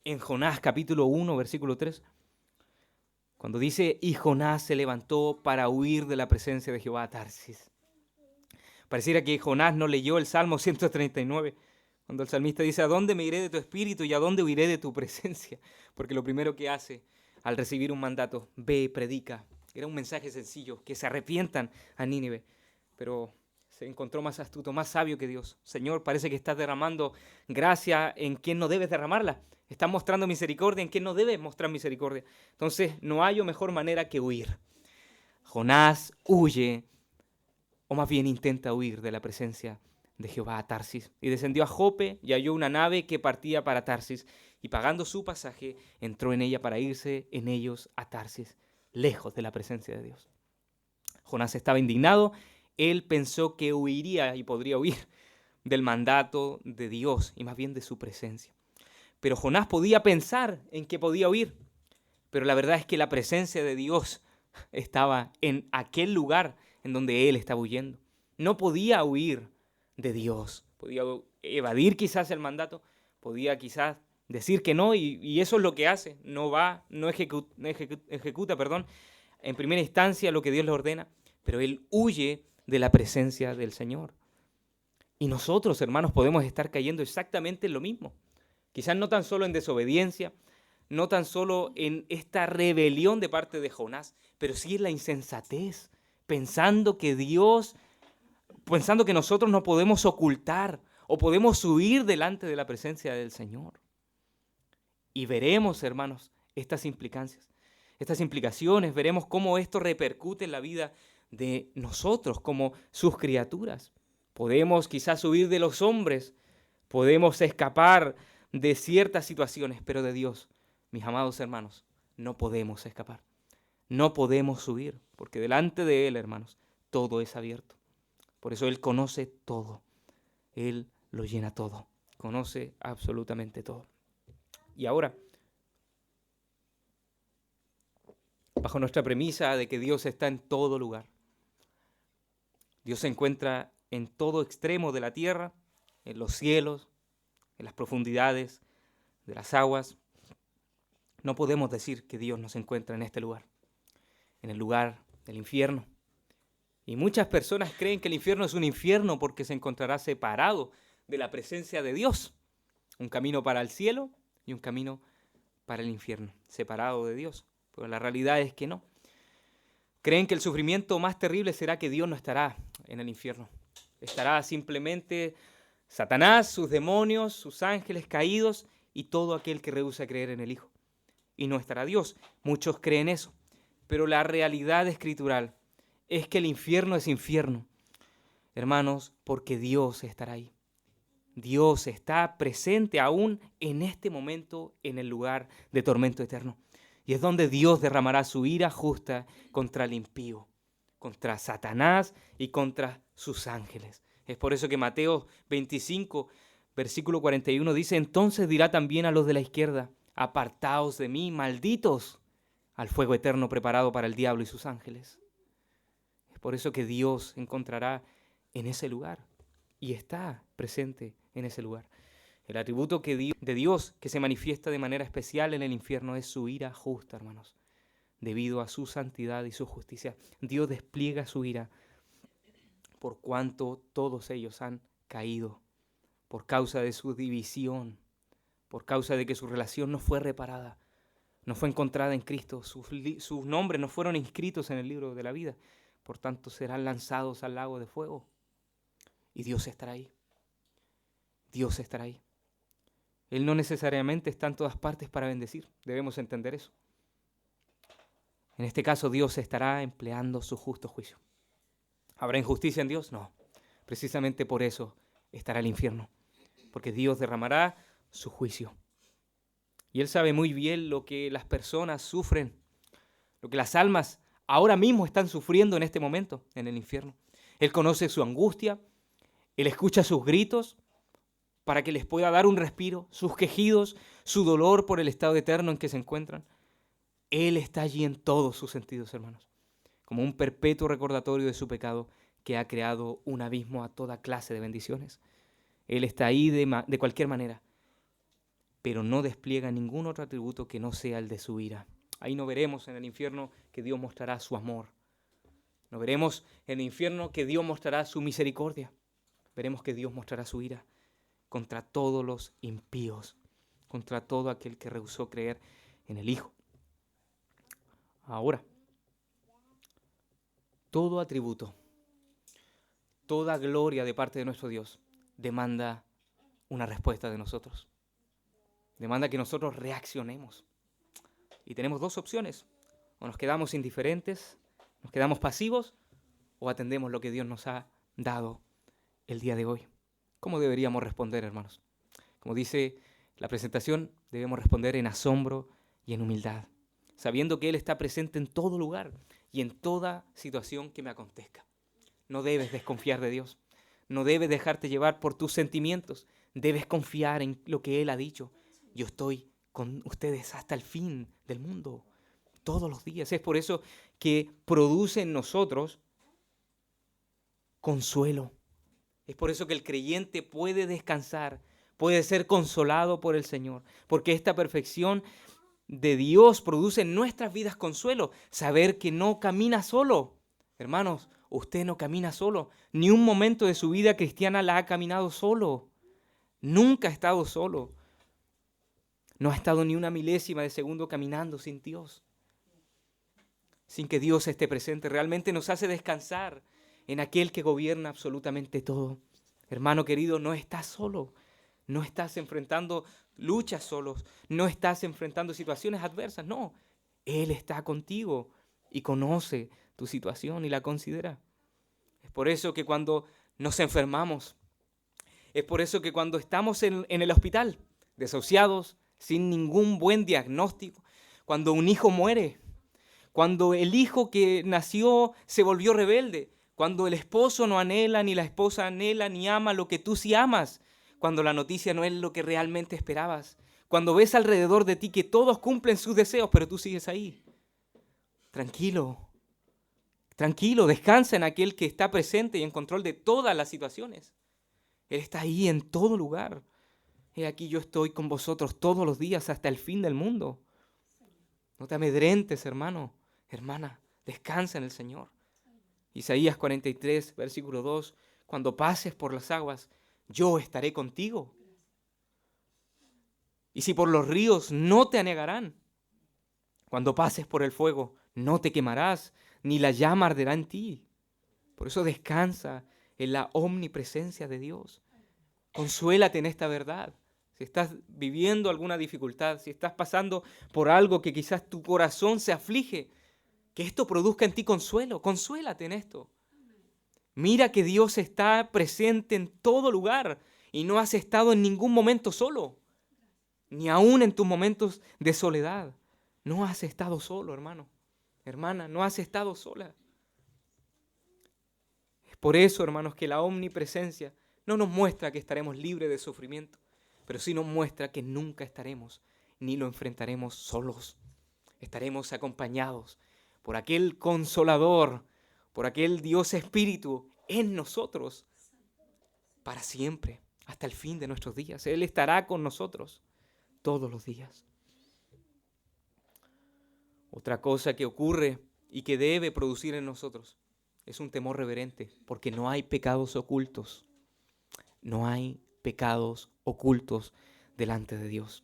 en Jonás capítulo 1, versículo 3, cuando dice, y Jonás se levantó para huir de la presencia de Jehová a Tarsis. Pareciera que Jonás no leyó el Salmo 139, cuando el salmista dice, ¿a dónde me iré de tu espíritu y a dónde huiré de tu presencia? Porque lo primero que hace al recibir un mandato, ve, predica. Era un mensaje sencillo, que se arrepientan a Nínive. Pero se encontró más astuto, más sabio que Dios. Señor, parece que estás derramando gracia en quien no debes derramarla. Estás mostrando misericordia en quien no debes mostrar misericordia. Entonces no hay mejor manera que huir. Jonás huye, o más bien intenta huir de la presencia de Jehová a Tarsis. Y descendió a Jope y halló una nave que partía para Tarsis. Y pagando su pasaje, entró en ella para irse en ellos a Tarsis, lejos de la presencia de Dios. Jonás estaba indignado. Él pensó que huiría y podría huir del mandato de Dios y más bien de su presencia. Pero Jonás podía pensar en que podía huir. Pero la verdad es que la presencia de Dios estaba en aquel lugar en donde él estaba huyendo. No podía huir de Dios. Podía evadir quizás el mandato, podía quizás decir que no, y eso es lo que hace. No ejecuta en primera instancia lo que Dios le ordena, pero él huye de la presencia del Señor. Y nosotros, hermanos, podemos estar cayendo exactamente en lo mismo. Quizás no tan solo en desobediencia, no tan solo en esta rebelión de parte de Jonás, pero sí en la insensatez, pensando que nosotros no podemos ocultar o podemos huir delante de la presencia del Señor. Y veremos, hermanos, estas implicaciones, veremos cómo esto repercute en la vida de nosotros como sus criaturas. Podemos quizás huir de los hombres, podemos escapar de ciertas situaciones, pero de Dios, mis amados hermanos, no podemos escapar. No podemos huir, porque delante de Él, hermanos, todo es abierto. Por eso Él conoce todo. Él lo llena todo. Conoce absolutamente todo. Y ahora, bajo nuestra premisa de que Dios está en todo lugar, Dios se encuentra en todo extremo de la tierra, en los cielos, en las profundidades de las aguas, no podemos decir que Dios no se encuentra en este lugar, en el lugar del infierno. Y muchas personas creen que el infierno es un infierno porque se encontrará separado de la presencia de Dios. Un camino para el cielo y un camino para el infierno, separado de Dios. Pero la realidad es que no. Creen que el sufrimiento más terrible será que Dios no estará en el infierno. Estará simplemente Satanás, sus demonios, sus ángeles caídos y todo aquel que rehúsa creer en el Hijo. Y no estará Dios. Muchos creen eso. Pero la realidad escritural es que el infierno es infierno, hermanos, porque Dios estará ahí. Dios está presente aún en este momento en el lugar de tormento eterno. Y es donde Dios derramará su ira justa contra el impío, contra Satanás y contra sus ángeles. Es por eso que Mateo 25, versículo 41 dice, entonces dirá también a los de la izquierda, apartaos de mí, malditos, al fuego eterno preparado para el diablo y sus ángeles. Es por eso que Dios encontrará en ese lugar. y está presente en ese lugar. El atributo de Dios que se manifiesta de manera especial en el infierno es su ira justa, hermanos. Debido a su santidad y su justicia, Dios despliega su ira por cuanto todos ellos han caído, por causa de su división, por causa de que su relación no fue reparada, no fue encontrada en Cristo, sus nombres no fueron inscritos en el libro de la vida, por tanto serán lanzados al lago de fuego. Y Dios estará ahí. Dios estará ahí. Él no necesariamente está en todas partes para bendecir, debemos entender eso. En este caso Dios estará empleando su justo juicio. ¿Habrá injusticia en Dios? No. Precisamente por eso estará el infierno, porque Dios derramará su juicio. Y Él sabe muy bien lo que las personas sufren, lo que las almas ahora mismo están sufriendo en este momento en el infierno. Él conoce su angustia, Él escucha sus gritos para que les pueda dar un respiro, sus quejidos, su dolor por el estado eterno en que se encuentran. Él está allí en todos sus sentidos, hermanos, como un perpetuo recordatorio de su pecado que ha creado un abismo a toda clase de bendiciones. Él está ahí de cualquier manera, pero no despliega ningún otro atributo que no sea el de su ira. Ahí no veremos en el infierno que Dios mostrará su amor. No veremos en el infierno que Dios mostrará su misericordia. Veremos que Dios mostrará su ira contra todos los impíos, contra todo aquel que rehusó creer en el Hijo. Ahora, todo atributo, toda gloria de parte de nuestro Dios demanda una respuesta de nosotros. Demanda que nosotros reaccionemos. Y tenemos dos opciones. O nos quedamos indiferentes, nos quedamos pasivos, o atendemos lo que Dios nos ha dado el día de hoy. ¿Cómo deberíamos responder, hermanos? Como dice la presentación, debemos responder en asombro y en humildad, sabiendo que Él está presente en todo lugar y en toda situación que me acontezca. No debes desconfiar de Dios. No debes dejarte llevar por tus sentimientos. Debes confiar en lo que Él ha dicho. Yo estoy con ustedes hasta el fin del mundo, todos los días. Es por eso que produce en nosotros consuelo. Es por eso que el creyente puede descansar, puede ser consolado por el Señor, porque esta perfección de Dios produce en nuestras vidas consuelo, saber que no camina solo. Hermanos, usted no camina solo, ni un momento de su vida cristiana la ha caminado solo, nunca ha estado solo. No ha estado ni una milésima de segundo caminando sin Dios, sin que Dios esté presente. Realmente nos hace descansar en aquel que gobierna absolutamente todo. Hermano querido, no estás solo, no estás enfrentando luchas solos, no estás enfrentando situaciones adversas, no. Él está contigo y conoce tu situación y la considera. Es por eso que cuando nos enfermamos, es por eso que cuando estamos en el hospital, desahuciados, sin ningún buen diagnóstico, cuando un hijo muere, cuando el hijo que nació se volvió rebelde, cuando el esposo no anhela, ni la esposa anhela, ni ama lo que tú sí amas, cuando la noticia no es lo que realmente esperabas, cuando ves alrededor de ti que todos cumplen sus deseos, pero tú sigues ahí. Tranquilo, tranquilo, descansa en aquel que está presente y en control de todas las situaciones. Él está ahí en todo lugar. He aquí yo estoy con vosotros todos los días hasta el fin del mundo. No te amedrentes, hermano, hermana, descansa en el Señor. Isaías 43, versículo 2, cuando pases por las aguas, yo estaré contigo. Y si por los ríos, no te anegarán. Cuando pases por el fuego, no te quemarás, ni la llama arderá en ti. Por eso descansa en la omnipresencia de Dios. Consuélate en esta verdad. Si estás viviendo alguna dificultad, si estás pasando por algo que quizás tu corazón se aflige, que esto produzca en ti consuelo. Consuélate en esto. Mira que Dios está presente en todo lugar y no has estado en ningún momento solo, ni aún en tus momentos de soledad. No has estado solo, hermano, hermana, no has estado sola. Es por eso, hermanos, que la omnipresencia no nos muestra que estaremos libres de sufrimiento, pero sí nos muestra que nunca estaremos ni lo enfrentaremos solos. Estaremos acompañados por aquel consolador, por aquel Dios Espíritu en nosotros. para siempre, hasta el fin de nuestros días. Él estará con nosotros todos los días. Otra cosa que ocurre y que debe producir en nosotros es un temor reverente, porque no hay pecados ocultos. No hay pecados ocultos delante de Dios.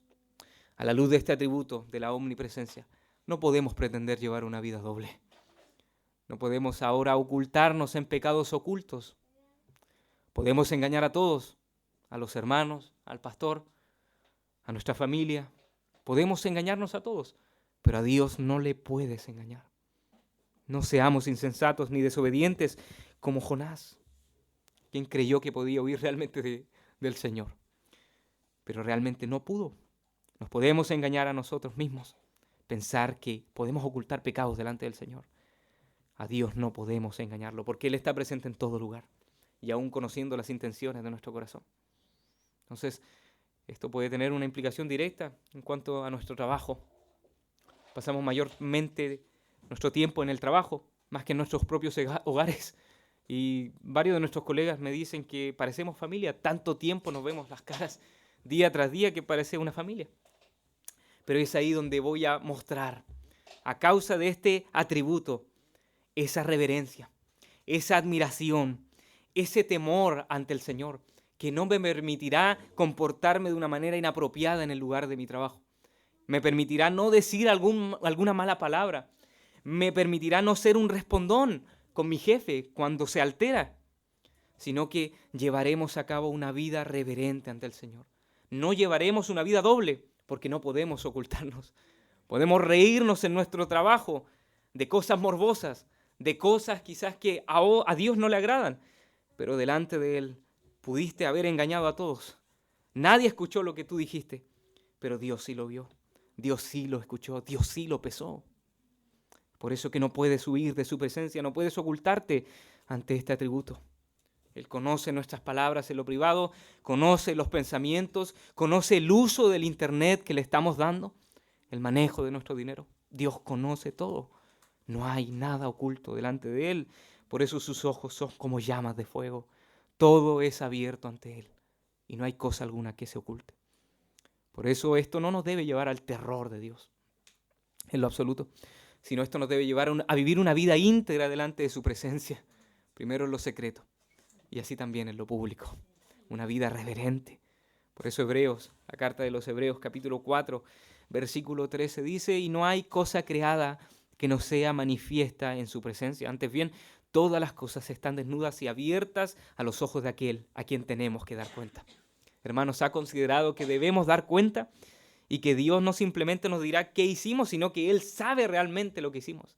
A la luz de este atributo de la omnipresencia, no podemos pretender llevar una vida doble. No podemos ahora ocultarnos en pecados ocultos. Podemos engañar a todos, a los hermanos, al pastor, a nuestra familia. Podemos engañarnos a todos, pero a Dios no le puedes engañar. No seamos insensatos ni desobedientes como Jonás, quien creyó que podía huir realmente del Señor, pero realmente no pudo. Nos podemos engañar a nosotros mismos, pensar que podemos ocultar pecados delante del Señor. A Dios no podemos engañarlo, porque Él está presente en todo lugar, y aún conociendo las intenciones de nuestro corazón. Entonces, esto puede tener una implicación directa en cuanto a nuestro trabajo. Pasamos mayormente nuestro tiempo en el trabajo, más que en nuestros propios hogares. Y varios de nuestros colegas me dicen que parecemos familia. Tanto tiempo nos vemos las caras día tras día que parece una familia. Pero es ahí donde voy a mostrar, a causa de este atributo, esa reverencia, esa admiración, ese temor ante el Señor, que no me permitirá comportarme de una manera inapropiada en el lugar de mi trabajo. Me permitirá no decir alguna mala palabra. Me permitirá no ser un respondón con mi jefe cuando se altera, sino que llevaremos a cabo una vida reverente ante el Señor. No llevaremos una vida doble, porque no podemos ocultarnos. Podemos reírnos en nuestro trabajo de cosas morbosas, de cosas quizás que a Dios no le agradan, pero delante de Él pudiste haber engañado a todos. Nadie escuchó lo que tú dijiste, pero Dios sí lo vio. Dios sí lo escuchó, Dios sí lo pesó. Por eso que no puedes huir de su presencia, no puedes ocultarte ante este atributo. Él conoce nuestras palabras en lo privado, conoce los pensamientos, conoce el uso del internet que le estamos dando, el manejo de nuestro dinero. Dios conoce todo. No hay nada oculto delante de Él. Por eso sus ojos son como llamas de fuego. Todo es abierto ante Él y no hay cosa alguna que se oculte. Por eso esto no nos debe llevar al terror de Dios, en lo absoluto, sino esto nos debe llevar a vivir una vida íntegra delante de su presencia, primero en lo secreto y así también en lo público, una vida reverente. Por eso Hebreos, la carta de los Hebreos, capítulo 4, versículo 13, dice: y no hay cosa creada que no sea manifiesta en su presencia. Antes bien, todas las cosas están desnudas y abiertas a los ojos de aquel a quien tenemos que dar cuenta. Hermanos, ¿ha considerado que debemos dar cuenta y que Dios no simplemente nos dirá qué hicimos, sino que Él sabe realmente lo que hicimos?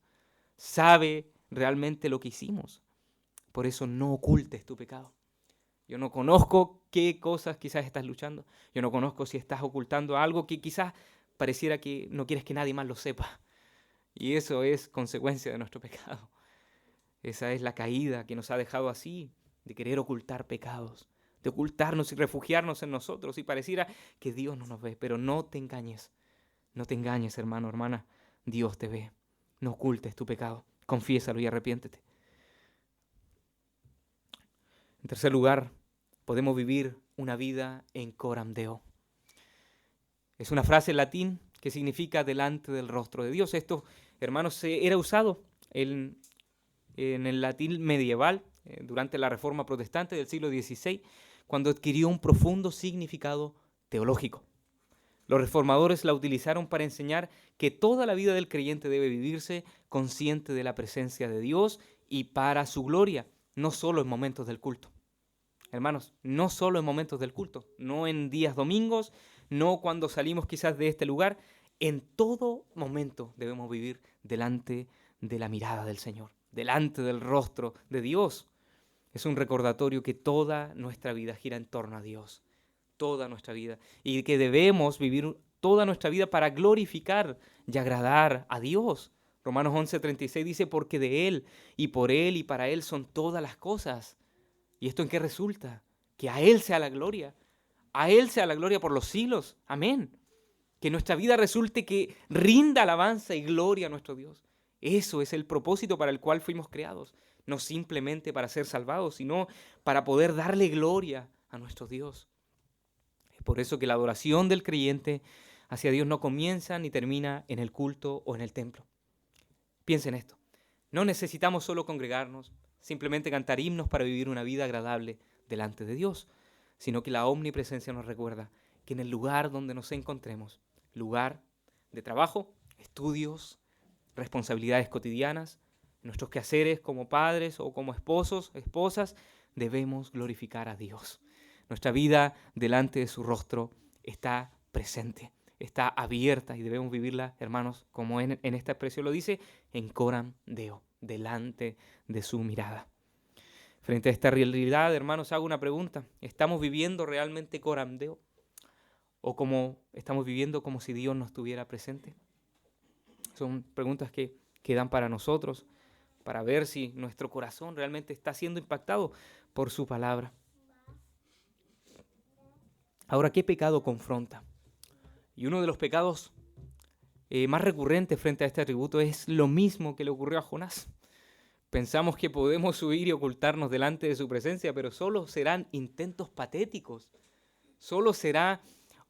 Sabe realmente lo que hicimos. Por eso no ocultes tu pecado. Yo no conozco qué cosas quizás estás luchando. Yo no conozco si estás ocultando algo que quizás pareciera que no quieres que nadie más lo sepa. Y eso es consecuencia de nuestro pecado. Esa es la caída que nos ha dejado así, de querer ocultar pecados, de ocultarnos y refugiarnos en nosotros. Y pareciera que Dios no nos ve, pero no te engañes. No te engañes, hermano, hermana. Dios te ve. No ocultes tu pecado. Confiésalo y arrepiéntete. En tercer lugar, podemos vivir una vida en coram Deo. Es una frase en latín que significa delante del rostro de Dios. Esto, hermanos, era usado en el latín medieval durante la Reforma Protestante del siglo XVI, cuando adquirió un profundo significado teológico. Los reformadores la utilizaron para enseñar que toda la vida del creyente debe vivirse consciente de la presencia de Dios y para su gloria, no solo en momentos del culto. Hermanos, no solo en momentos del culto, no en días domingos, no cuando salimos quizás de este lugar, en todo momento debemos vivir delante de la mirada del Señor, delante del rostro de Dios. Es un recordatorio que toda nuestra vida gira en torno a Dios, toda nuestra vida, y que debemos vivir toda nuestra vida para glorificar y agradar a Dios. Romanos 11:36 dice: porque de Él y por Él y para Él son todas las cosas. ¿Y esto en qué resulta? Que a Él sea la gloria. A Él sea la gloria por los siglos. Amén. Que nuestra vida resulte que rinda alabanza y gloria a nuestro Dios. Eso es el propósito para el cual fuimos creados. No simplemente para ser salvados, sino para poder darle gloria a nuestro Dios. Es por eso que la adoración del creyente hacia Dios no comienza ni termina en el culto o en el templo. Piensen esto. No necesitamos solo congregarnos, simplemente cantar himnos para vivir una vida agradable delante de Dios, sino que la omnipresencia nos recuerda que en el lugar donde nos encontremos, lugar de trabajo, estudios, responsabilidades cotidianas, nuestros quehaceres como padres o como esposos, esposas, debemos glorificar a Dios. Nuestra vida delante de su rostro está presente, está abierta y debemos vivirla, hermanos, como en esta expresión lo dice, en coram Deo, delante de su mirada. Frente a esta realidad, hermanos, hago una pregunta. ¿Estamos viviendo realmente coram Deo? ¿O como estamos viviendo como si Dios no estuviera presente? Son preguntas que quedan para nosotros, para ver si nuestro corazón realmente está siendo impactado por su palabra. Ahora, ¿qué pecado confronta? Y uno de los pecados más recurrentes frente a este atributo es lo mismo que le ocurrió a Jonás. Pensamos que podemos huir y ocultarnos delante de su presencia, pero solo serán intentos patéticos. Solo será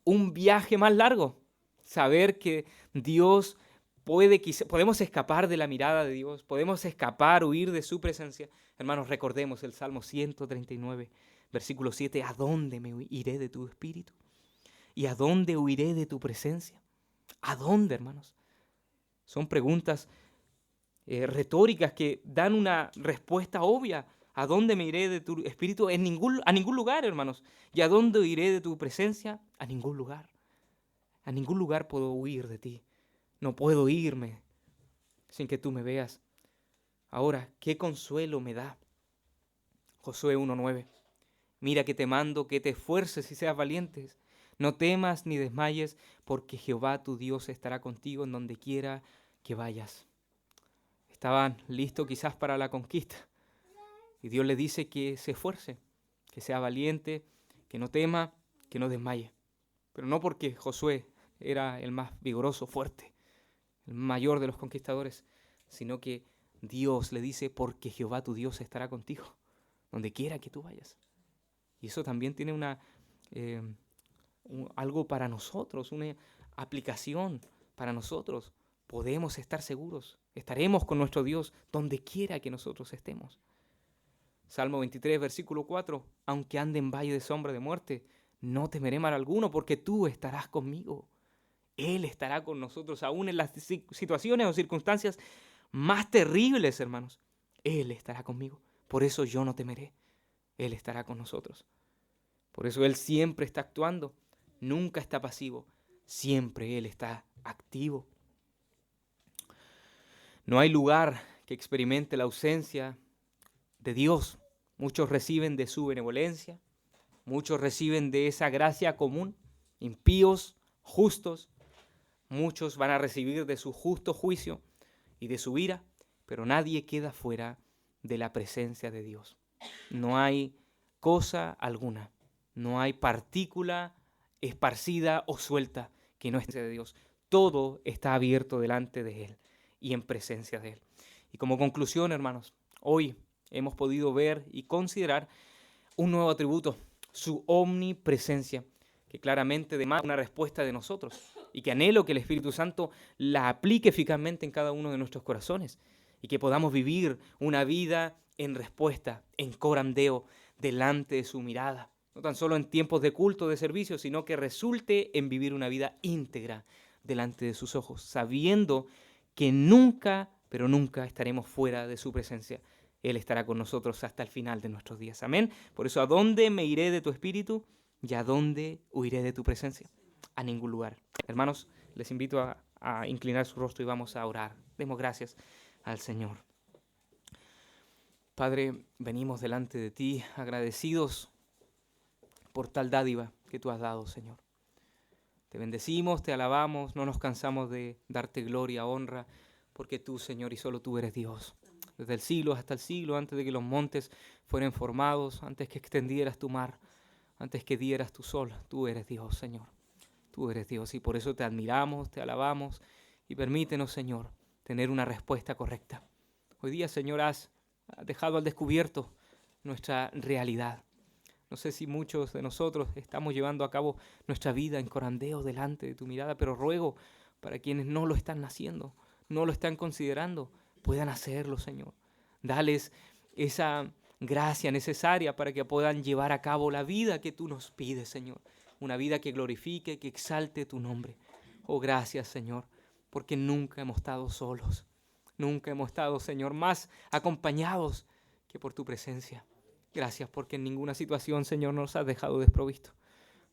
un viaje más largo. Saber que Dios podemos escapar de la mirada de Dios, podemos escapar, huir de su presencia. Hermanos, recordemos el Salmo 139, versículo 7, ¿a dónde me iré de tu espíritu? ¿Y a dónde huiré de tu presencia? ¿A dónde, hermanos? Son preguntas retóricas que dan una respuesta obvia. ¿A dónde me iré de tu espíritu? A ningún lugar, hermanos. ¿Y a dónde iré de tu presencia? A ningún lugar. A ningún lugar puedo huir de ti. No puedo irme sin que tú me veas. Ahora, ¿qué consuelo me da? Josué 1:9. Mira que te mando que te esfuerces y seas valientes. No temas ni desmayes, porque Jehová tu Dios estará contigo en donde quiera que vayas. Estaban listos quizás para la conquista. Y Dios le dice que se esfuerce, que sea valiente, que no tema, que no desmaye. Pero no porque Josué era el más vigoroso, fuerte, el mayor de los conquistadores, sino que Dios le dice, porque Jehová tu Dios estará contigo, donde quiera que tú vayas. Y eso también tiene algo para nosotros, una aplicación para nosotros. Podemos estar seguros, estaremos con nuestro Dios donde quiera que nosotros estemos. Salmo 23, versículo 4, aunque ande en valle de sombra de muerte, no temeré mal alguno, porque tú estarás conmigo. Él estará con nosotros, aún en las situaciones o circunstancias más terribles, hermanos. Él estará conmigo. Por eso yo no temeré. Él estará con nosotros. Por eso Él siempre está actuando. Nunca está pasivo. Siempre Él está activo. No hay lugar que experimente la ausencia de Dios. Muchos reciben de su benevolencia. Muchos reciben de esa gracia común. Impíos, justos. Muchos van a recibir de su justo juicio y de su ira, pero nadie queda fuera de la presencia de Dios. No hay cosa alguna, no hay partícula esparcida o suelta que no esté de Dios. Todo está abierto delante de Él y en presencia de Él. Y como conclusión, hermanos, hoy hemos podido ver y considerar un nuevo atributo, su omnipresencia, que claramente demanda una respuesta de nosotros y que anhelo que el Espíritu Santo la aplique eficazmente en cada uno de nuestros corazones y que podamos vivir una vida en respuesta, en coram Deo, delante de su mirada. No tan solo en tiempos de culto, de servicio, sino que resulte en vivir una vida íntegra delante de sus ojos, sabiendo que nunca, pero nunca estaremos fuera de su presencia. Él estará con nosotros hasta el final de nuestros días. Amén. Por eso, ¿a dónde me iré de tu espíritu? ¿Y a dónde huiré de tu presencia? A ningún lugar. Hermanos, les invito a inclinar su rostro y vamos a orar. Demos gracias al Señor. Padre, venimos delante de ti agradecidos por tal dádiva que tú has dado, Señor. Te bendecimos, te alabamos, no nos cansamos de darte gloria, honra, porque tú, Señor, y solo tú eres Dios. Desde el siglo hasta el siglo, antes de que los montes fueran formados, antes que extendieras tu mar, antes que dieras tu sol, tú eres Dios, Señor. Tú eres Dios y por eso te admiramos, te alabamos y permítenos, Señor, tener una respuesta correcta. Hoy día, Señor, has dejado al descubierto nuestra realidad. No sé si muchos de nosotros estamos llevando a cabo nuestra vida en corandeo delante de tu mirada, pero ruego para quienes no lo están haciendo, no lo están considerando, puedan hacerlo, Señor. Dales esa gracia necesaria para que puedan llevar a cabo la vida que tú nos pides, Señor. Una vida que glorifique, que exalte tu nombre. Oh, gracias, Señor, porque nunca hemos estado solos. Nunca hemos estado, Señor, más acompañados que por tu presencia. Gracias porque en ninguna situación, Señor, nos has dejado desprovisto.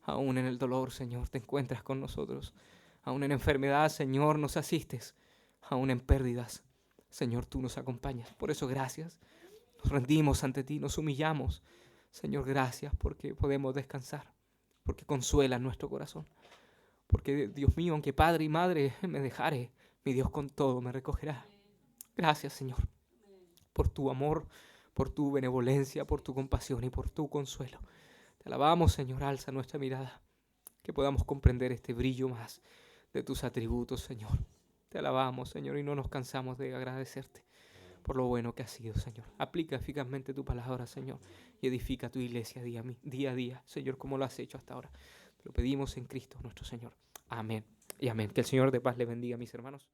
Aún en el dolor, Señor, te encuentras con nosotros. Aún en enfermedad, Señor, nos asistes. Aún en pérdidas, Señor, tú nos acompañas. Por eso, gracias. Nos rendimos ante ti, nos humillamos. Señor, gracias porque podemos descansar, porque consuela nuestro corazón. Porque, Dios mío, aunque padre y madre me dejare, mi Dios con todo me recogerá. Gracias, Señor, por tu amor, por tu benevolencia, por tu compasión y por tu consuelo. Te alabamos, Señor, alza nuestra mirada, que podamos comprender este brillo más de tus atributos, Señor. Te alabamos, Señor, y no nos cansamos de agradecerte por lo bueno que has sido, Señor. Aplica eficazmente tu palabra, Señor, y edifica tu iglesia día a día, Señor, como lo has hecho hasta ahora. Te lo pedimos en Cristo nuestro Señor. Amén y amén. Que el Señor de paz le bendiga, mis hermanos.